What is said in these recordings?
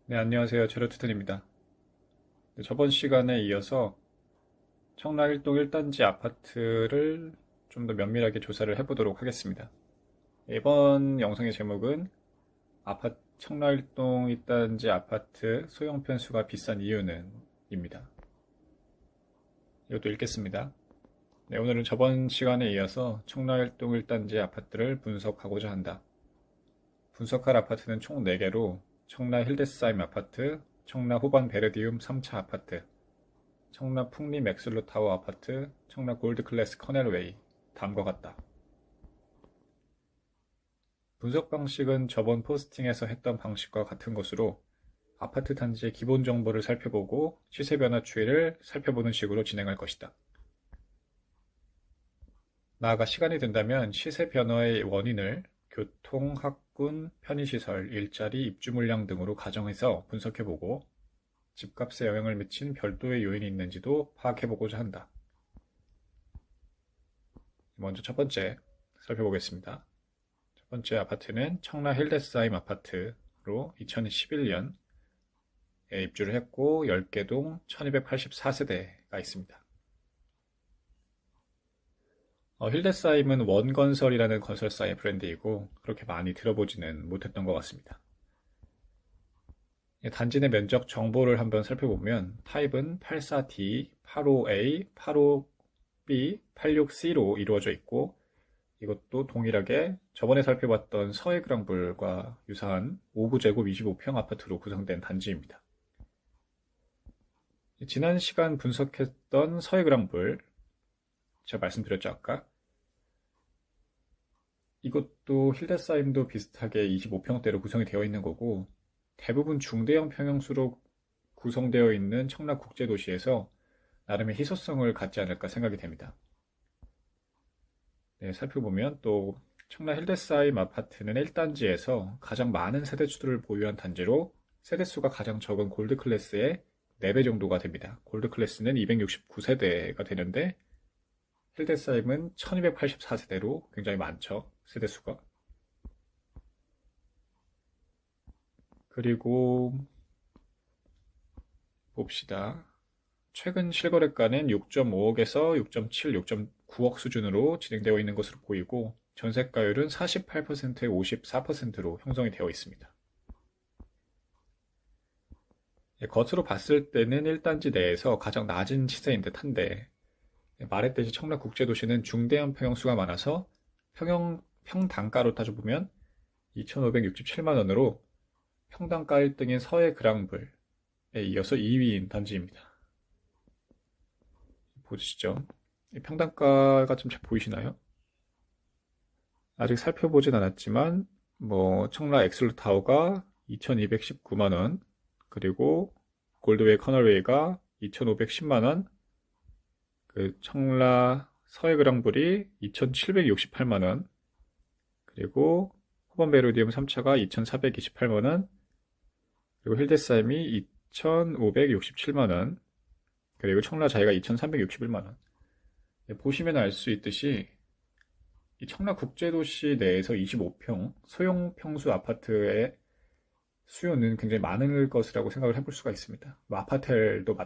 네, 안녕하세요. 제로투텐입니다. 네, 저번 시간에 이어서 청라 1동 1단지 아파트를 좀 더 면밀하게 조사를 해보도록 하겠습니다. 이번 영상의 제목은 청라 1동 1단지 아파트 소형 편수가 비싼 이유는 입니다. 이것도 읽겠습니다. 네, 오늘은 저번 시간에 이어서 청라 1동 1단지 아파트를 분석하고자 한다. 분석할 아파트는 총 4개로 청라 힐데스하임 아파트, 청라 호반 베르디움 3차 아파트, 청라 풍리 맥슬로 타워 아파트, 청라 골드클래스 커넬웨이, 다음과 같다. 분석 방식은 저번 포스팅에서 했던 방식과 같은 것으로 아파트 단지의 기본 정보를 살펴보고 시세 변화 추이를 살펴보는 식으로 진행할 것이다. 나아가 시간이 된다면 시세 변화의 원인을 교통, 학군, 편의시설, 일자리, 입주 물량 등으로 가정해서 분석해보고 집값에 영향을 미친 별도의 요인이 있는지도 파악해보고자 한다. 먼저 첫 번째 살펴보겠습니다. 첫 번째 아파트는 청라 힐데스하임 아파트로 2011년에 입주를 했고 10개 동 1284세대가 있습니다. 힐데스하임은 원건설이라는 건설사의 브랜드이고 그렇게 많이 들어보지는 못했던 것 같습니다. 단지 내 면적 정보를 한번 살펴보면 타입은 84D, 85A, 85B, 86C로 이루어져 있고 이것도 동일하게 저번에 살펴봤던 서해그랑블과 유사한 5구제곱 25평 아파트로 구성된 단지입니다. 지난 시간 분석했던 서해그랑블 제가 말씀드렸죠 아까 이것도 힐데스하임도 비슷하게 25평대로 구성이 되어 있는 거고 대부분 중대형 평형수로 구성되어 있는 청라 국제도시에서 나름의 희소성을 갖지 않을까 생각이 됩니다. 네, 살펴보면 또 청라 힐데스하임 아파트는 1단지에서 가장 많은 세대수를 보유한 단지로 세대수가 가장 적은 골드클래스의 4배 정도가 됩니다. 골드클래스는 269세대가 되는데 힐데스하임은 1284세대로 굉장히 많죠. 세대수가. 그리고 봅시다. 최근 실거래가는 6.5억에서 6.7, 6.9억 수준으로 진행되어 있는 것으로 보이고 전세가율은 48%에 54%로 형성이 되어 있습니다. 겉으로 봤을 때는 1단지 내에서 가장 낮은 시세인 듯한데 말했듯이 청라 국제도시는 중대형 평형수가 많아서 평단가로 따져보면 2,567만 원으로 평단가 1등인 서해 그랑블에 이어서 2위인 단지입니다. 보시죠. 평단가가 좀 잘 보이시나요? 아직 살펴보진 않았지만 청라 엑슬루 타워가 2,219만 원, 그리고 골드웨이 커널웨이가 2,510만 원, 그 청라 서해 그랑블이 2,768만 원, 그리고 호반 베르디움 3차가 2,428만 원, 그리고 힐데스하임이 2,567만 원, 그리고 청라 자이가 2,361만 원. 보시면 알 수 있듯이 이 청라 국제도시 내에서 25평 소형 평수 아파트의 수요는 굉장히 많을 것이라고 생각을 해볼 수가 있습니다. 아파텔도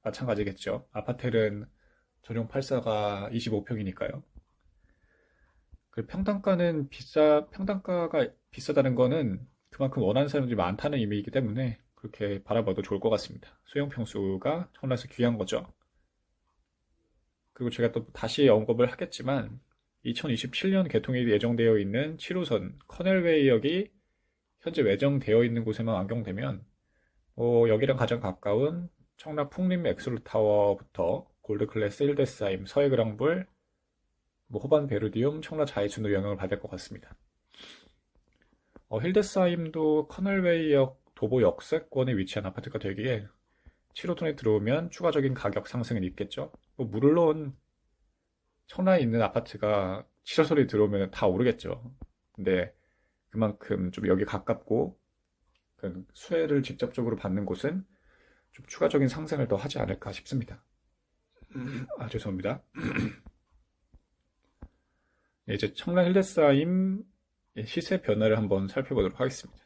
마찬가지겠죠. 아파텔은 전용 8사가 25평이니까요. 평단가가 비싸다는 거는 그만큼 원하는 사람들이 많다는 의미이기 때문에 그렇게 바라봐도 좋을 것 같습니다. 소형 평수가 청라에서 귀한 거죠. 그리고 제가 또 다시 언급을 하겠지만 2027년 개통이 예정되어 있는 7호선 커넬웨이역이 현재 외정되어 있는 곳에만 완공되면 여기랑 가장 가까운 청라 풍림 엑슬타워부터 골드클래스 힐데스하임, 서해그랑블, 호반 베르디움, 청라 자이순으로 영향을 받을 것 같습니다. 힐데스하임도 커널웨이역 도보 역세권에 위치한 아파트가 되기에 7호선에 들어오면 추가적인 가격 상승은 있겠죠. 물론 청라에 있는 아파트가 7호선에 들어오면 다 오르겠죠. 근데 그만큼 좀 여기 가깝고 그 수혜를 직접적으로 받는 곳은 좀 추가적인 상승을 더 하지 않을까 싶습니다. 죄송합니다. 이제 청라 힐데스하임 시세 변화를 한번 살펴보도록 하겠습니다.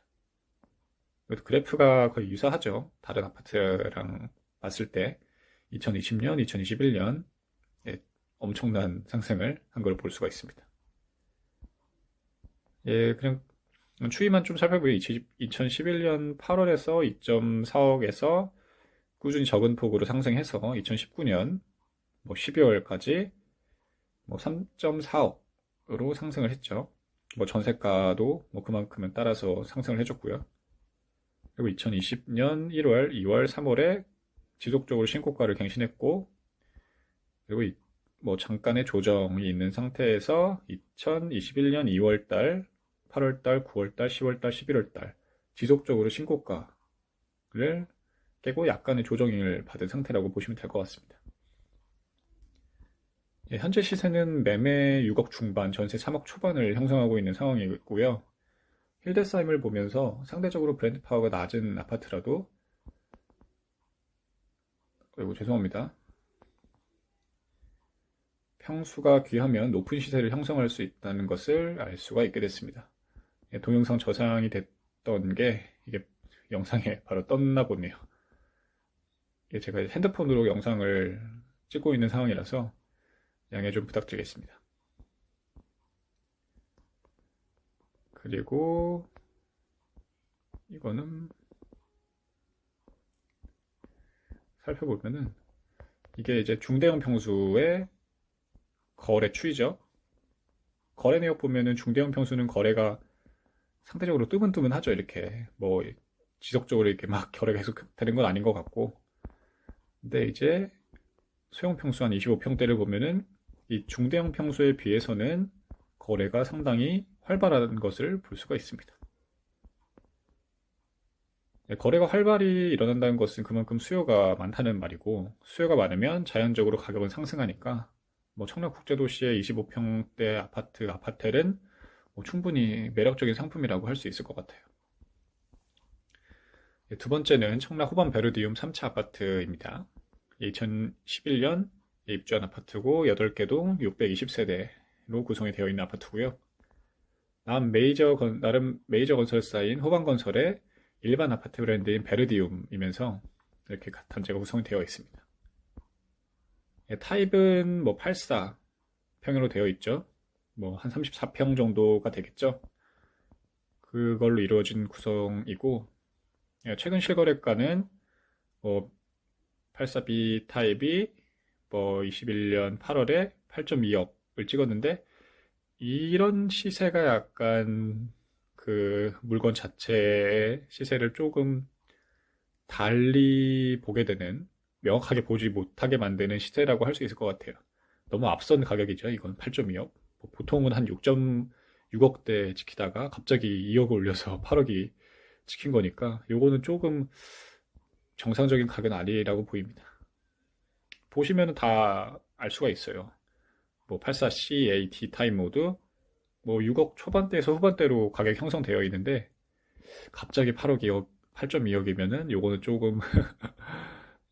그래도 그래프가 거의 유사하죠. 다른 아파트랑 봤을 때 2020년, 2021년 엄청난 상승을 한 걸 볼 수가 있습니다. 예, 그냥 추이만 좀 살펴보면 2011년 8월에서 2.4억에서 꾸준히 적은 폭으로 상승해서 2019년 뭐 12월까지 뭐 3.4억으로 상승을 했죠. 뭐 전세가도 뭐 그만큼은 따라서 상승을 해줬고요. 그리고 2020년 1월, 2월, 3월에 지속적으로 신고가를 갱신했고, 그리고 뭐 잠깐의 조정이 있는 상태에서 2021년 2월달, 8월달, 9월달, 10월달, 11월달 지속적으로 신고가를 깨고 약간의 조정을 받은 상태라고 보시면 될 것 같습니다. 예, 현재 시세는 매매 6억 중반, 전세 3억 초반을 형성하고 있는 상황이고요. 힐데사임을 보면서 상대적으로 브랜드 파워가 낮은 아파트라도, 그리고 죄송합니다. 평수가 귀하면 높은 시세를 형성할 수 있다는 것을 알 수가 있게 됐습니다. 예, 동영상 저장이 됐던 게 이게 영상에 바로 떴나 보네요. 예, 제가 핸드폰으로 영상을 찍고 있는 상황이라서 양해 좀 부탁드리겠습니다. 그리고 이거는 살펴보면은 이게 이제 중대형 평수의 거래 추이죠. 거래 내역 보면은 중대형 평수는 거래가 상대적으로 뜨문뜨문하죠. 이렇게 뭐 지속적으로 이렇게 막 거래가 계속 되는 건 아닌 것 같고, 근데 이제 소형 평수 한 25평대를 보면은 이 중대형 평수에 비해서는 거래가 상당히 활발한 것을 볼 수가 있습니다. 네, 거래가 활발히 일어난다는 것은 그만큼 수요가 많다는 말이고, 수요가 많으면 자연적으로 가격은 상승하니까 뭐 청라국제도시의 25평대 아파텔은 뭐 충분히 매력적인 상품이라고 할 수 있을 것 같아요. 네, 두 번째는 청라 호반 베르디움 3차 아파트입니다. 2011년 입주한 아파트고 8개 동 620세대로 구성이 되어 있는 아파트고요. 나름 메이저 건설사인 호반건설의 일반 아파트 브랜드인 베르디움이면서 이렇게 단지가 구성이 되어 있습니다. 예, 타입은 뭐 84평으로 되어 있죠. 뭐 한 34평 정도가 되겠죠. 그걸로 이루어진 구성이고, 예, 최근 실거래가는 뭐 84B 타입이 뭐 21년 8월에 8.2억을 찍었는데, 이런 시세가 약간 그 물건 자체의 시세를 조금 달리 보게 되는, 명확하게 보지 못하게 만드는 시세라고 할 수 있을 것 같아요. 너무 앞선 가격이죠. 이건 8.2억. 보통은 한 6.6억대 지키다가 갑자기 2억을 올려서 8억이 지킨 거니까 요거는 조금 정상적인 가격은 아니라고 보입니다. 보시면은 다 알 수가 있어요. 뭐 84CAT 타입 모드, 뭐 6억 초반대에서 후반대로 가격 형성되어 있는데 갑자기 8억이 8.2억이면은 요거는 조금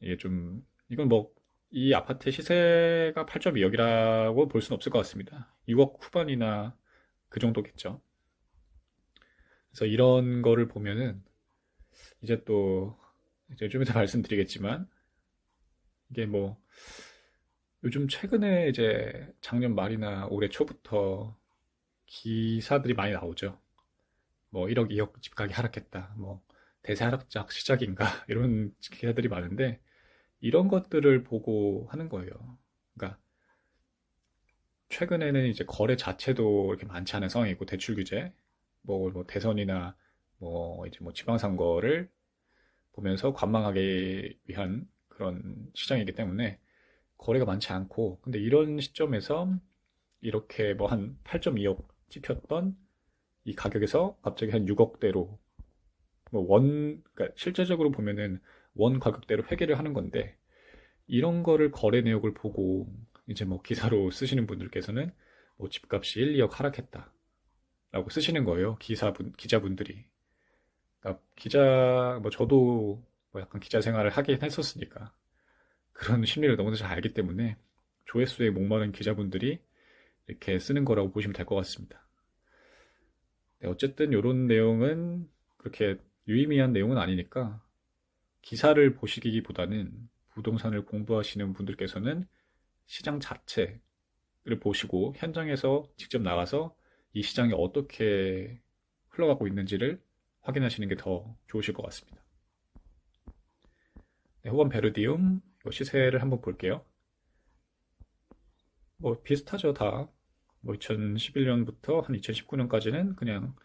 이게 좀 이건 뭐 이 아파트의 시세가 8.2억이라고 볼 수는 없을 것 같습니다. 6억 후반이나 그 정도겠죠. 그래서 이런 거를 보면은 이제 또 이제 좀 이따 말씀드리겠지만 이게 뭐 요즘 최근에 이제 작년 말이나 올해 초부터 기사들이 많이 나오죠. 뭐 1억, 2억 집값이 하락했다. 뭐 대세 하락작 시작인가 이런 기사들이 많은데 이런 것들을 보고 하는 거예요. 그러니까 최근에는 이제 거래 자체도 이렇게 많지 않은 상황이고 대출 규제, 뭐 대선이나 뭐 이제 뭐 지방선거를 보면서 관망하기 위한 그런 시장이기 때문에 거래가 많지 않고, 근데 이런 시점에서 이렇게 뭐 한 8.2억 찍혔던 이 가격에서 갑자기 한 6억대로 그러니까 실제적으로 보면은 원 가격대로 회계를 하는 건데 이런 거를 거래 내역을 보고 이제 뭐 기사로 쓰시는 분들께서는 뭐 집값이 1, 2억 하락했다라고 쓰시는 거예요. 기자분들이. 그러니까 뭐 저도 뭐 약간 기자 생활을 하긴 했었으니까 그런 심리를 너무나 잘 알기 때문에 조회수에 목마른 기자분들이 이렇게 쓰는 거라고 보시면 될 것 같습니다. 네, 어쨌든 이런 내용은 그렇게 유의미한 내용은 아니니까 기사를 보시기보다는 부동산을 공부하시는 분들께서는 시장 자체를 보시고 현장에서 직접 나가서 이 시장이 어떻게 흘러가고 있는지를 확인하시는 게 더 좋으실 것 같습니다. 네, 호반 베르디움 이거 시세를 한번 볼게요. 뭐 비슷하죠, 다. 뭐 2011년부터 한 2019년까지는 그냥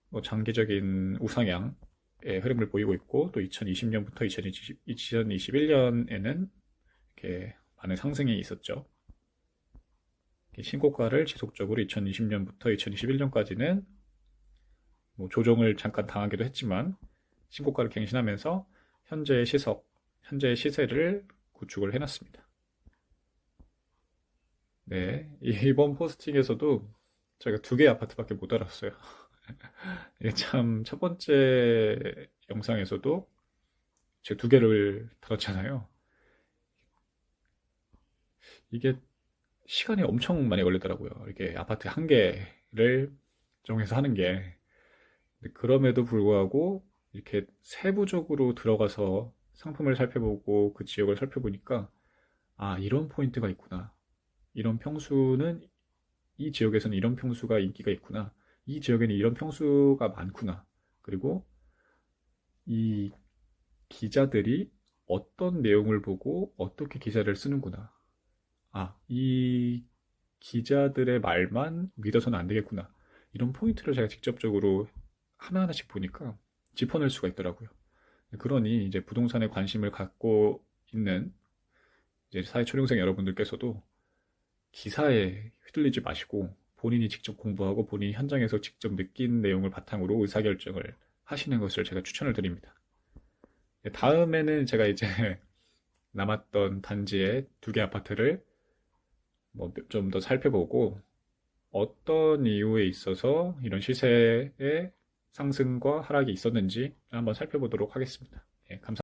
뭐 장기적인 우상향의 흐름을 보이고 있고, 또 2020년부터 2021년에는 이렇게 많은 상승이 있었죠. 신고가를 지속적으로 2020년부터 2021년까지는 뭐 조정을 잠깐 당하기도 했지만 신고가를 갱신하면서 현재의 현재의 시세를 구축을 해놨습니다. 네, 이번 포스팅에서도 저희가 두 개의 아파트밖에 못 알았어요. 이게 참 첫 번째 영상에서도 제가 두 개를 다뤘잖아요. 이게 시간이 엄청 많이 걸리더라고요. 이게 아파트 한 개를 정해서 하는 게. 근데 그럼에도 불구하고 이렇게 세부적으로 들어가서 상품을 살펴보고 그 지역을 살펴보니까 아, 이런 포인트가 있구나. 이런 평수는 이 지역에서는 이런 평수가 인기가 있구나. 이 지역에는 이런 평수가 많구나. 그리고 이 기자들이 어떤 내용을 보고 어떻게 기사를 쓰는구나. 아, 이 기자들의 말만 믿어서는 안 되겠구나. 이런 포인트를 제가 직접적으로 하나하나씩 보니까 짚어낼 수가 있더라고요. 그러니 이제 부동산에 관심을 갖고 있는 이제 사회초년생 여러분들께서도 기사에 휘둘리지 마시고 본인이 직접 공부하고 본인이 현장에서 직접 느낀 내용을 바탕으로 의사결정을 하시는 것을 제가 추천을 드립니다. 다음에는 제가 이제 남았던 단지의 두 개 아파트를 뭐 좀 더 살펴보고 어떤 이유에 있어서 이런 시세의 상승과 하락이 있었는지 한번 살펴보도록 하겠습니다. 네, 감사합니다.